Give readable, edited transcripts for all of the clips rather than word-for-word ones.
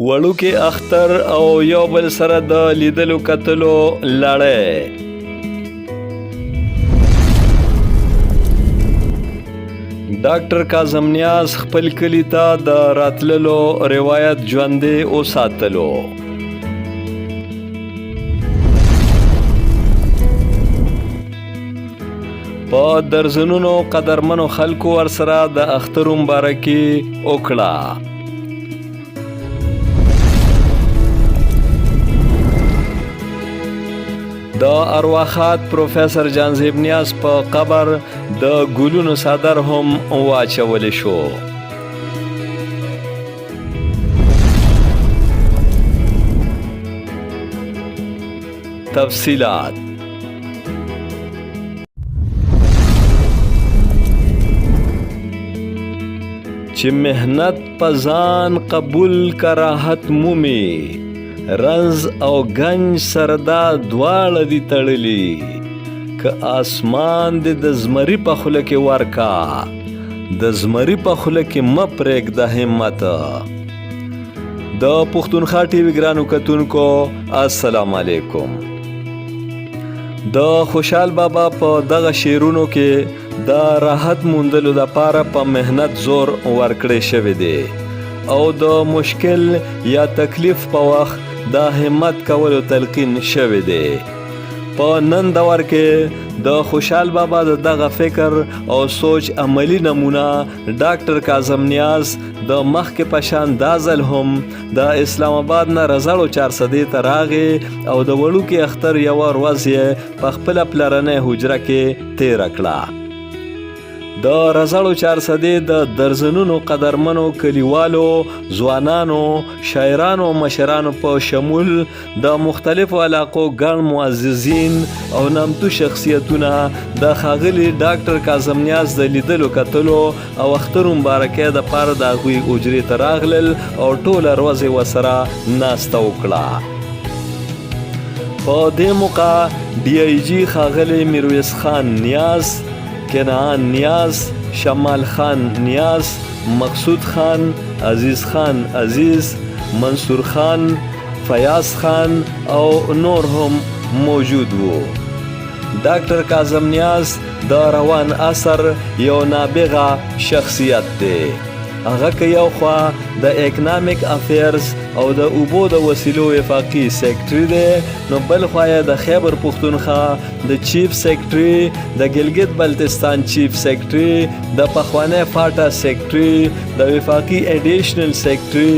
وړوکی اختر او یو بل سره د لیدلو کتلو لړۍ. ډاکټر کاظم نیاز خپل کلي ته د راتللو روایت ژوندی وساتلو. په درزنونو قدرمنو خلکو ورسره د اختر مبارکي وکړه. د ارواښاد پروفیسر جانزیب نیاز په قبر د ګلونو صدر هم واچولی شو. تفصیلات: چې مهنت په ځان قبول کراحت مومي، رنز او گنج سردا دواړه دي تړلي. که آسمان دې د زمري په خوله کې ورکا، د زمري په خوله کې مه پرېږده همت. د پښتونخوا ټي وي ګرانو کتونکو السلام علیکم. د خوشحال بابا په دغه شعرونو کې د راحت موندلو لپاره په مهنت زور ورکړی شوی دی او د مشکل یا تکلیف په وخت د همت کولو تلقین شوی دی. په نن دور کې د خوشحال بابا د دغه فکر او سوچ عملی نمونه ډاکټر کاظم نیاز د مخکې په شان دا ځل هم د اسلام آباد نه رزړو 400 ته راغی او د وړوکي اختر یوه ورځ یې په خپله پلرنۍ حجره کې تېره کړه. د رزړو 400 د درزنونو قدرمنو کلیوالو، ځوانانو، شاعرانو او مشرانو په شمول د مختلفو علاقو ګڼ معززین او نامتو شخصیتونه د ښاغلي ډاکټر کاظم نیاز د لیدلو کتلو او اختر مبارکۍ دپاره د هغوی حجرې ته راغلل او ټوله ورځ یې ورسره ناسته وکړه. په دې موقع DIG ښاغلی میرویس خان نیاز، کنعان نیاز، شمال خان نیاز، مقصود خان، عزیز خان عزیز، منصور خان، فیاض خان او نور هم موجود وو. ډاکټر کاظم نیاز د روان عصر یو نابغه شخصیت دی. هغه که یو خوا د اکنامک افیرز او د اوبو د وسیلو وفاقي سیکټري دی، نو بل خوا یې د خیبر پښتونخوا د چیف سیکټري، د ګلګت بلتستان چیف سیکټري، د پخوانی فاټا سیکټري، د وفاقي ایډیشنل سیکټري،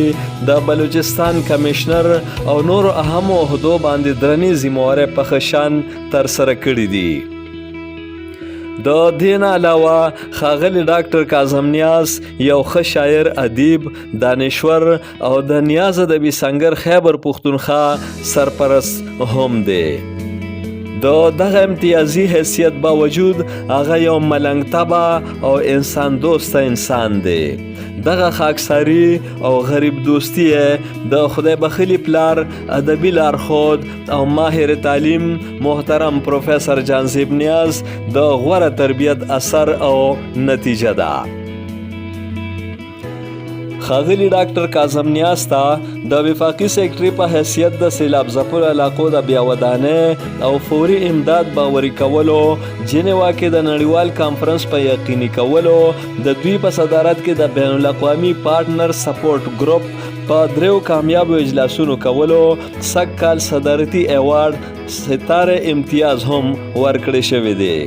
د بلوچستان کمشنر او نورو اهمو عهدو باندې درنې ذمهوارۍ په ښه شان ترسره کړي دي. د دې نه علاوه ښاغلی ډاکټر کاظم نیاز یو ښه شاعر، ادیب، دانشور او د نیاز ادبي سنګر خیبر پښتونخوا سرپرست هم دی. د دغه امتیازي حیثیت باوجود هغه یو ملنګ طبع او انسان دوسته انسان دی. دغه خاکساري او غریب دوستی د خدای بخښلي پلار، ادبي لارښود او ماهر تعلیم محترم پروفیسر جانزیب نیاز د غوره تربیت اثر او نتیجه ده. ښاغلي ډاکټر کاظم نیاز ته د وفاقي سیکټري په حیثیت د سیلاب ځپلو علاقو د بیاودانۍ او فوري امداد باوري کولو، جنیوا کې د نړیوال کانفرنس په یقیني کولو، د دوی په صدارت کې د بین الاقوامي پارټنر سپورټ ګروپ په 3 کامیابو اجلاسونو کولو، سږ کال صدارتي ایوارډ ستاره امتیاز هم ورکړی شوی دی.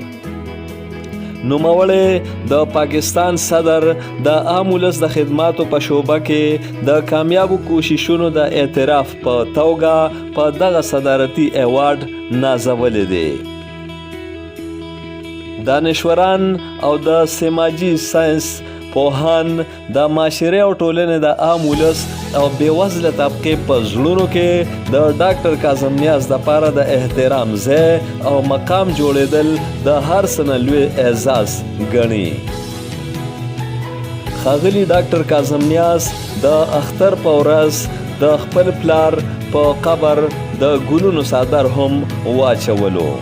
نوموړی د پاکستان صدر د عام ولس د خدماتو په شعبه کې د کامیابو کوششونو د اعتراف په توګه په دغه صدارتي ایوارډ نازولی دی. دانشوران او د سماجي ساینس پوهان د معاشرې او ټولنې د عام ولس او بېوزله طبقې په زړونو کې د ډاکټر کاظم نیاز دپاره د احترام ځای او مقام جوړېدل د هر څه نه لوی اعزاز ګڼي. ښاغلي ډاکټر کاظم نیاز د اختر په ورځ د خپل پلار په قبر د ګلونو صدر هم واچولو.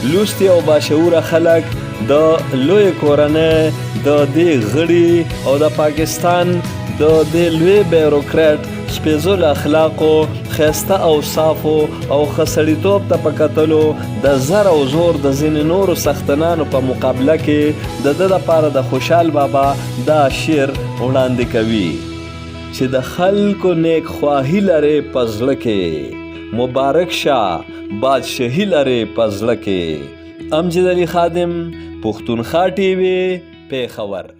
لوستي او باشعوره خلک د لوی کورنۍ د دې غړي او د پاکستان د دې لوی بیروکراټ سپېڅلو اخلاقو ښایسته اوصافو او ښه سړیتوب ته په کتلو د زر او زور د ځینې نورو سختنانو په مقابله کې د ده دپاره د خوشحال بابا دا شعر وړاندې کوي چې د خلکو نیک خواهي لرې په زړه کې مبارک شه بادشاهي لرې په زړه کې امجد علي خادم پښتونخوا ټي وي پیښور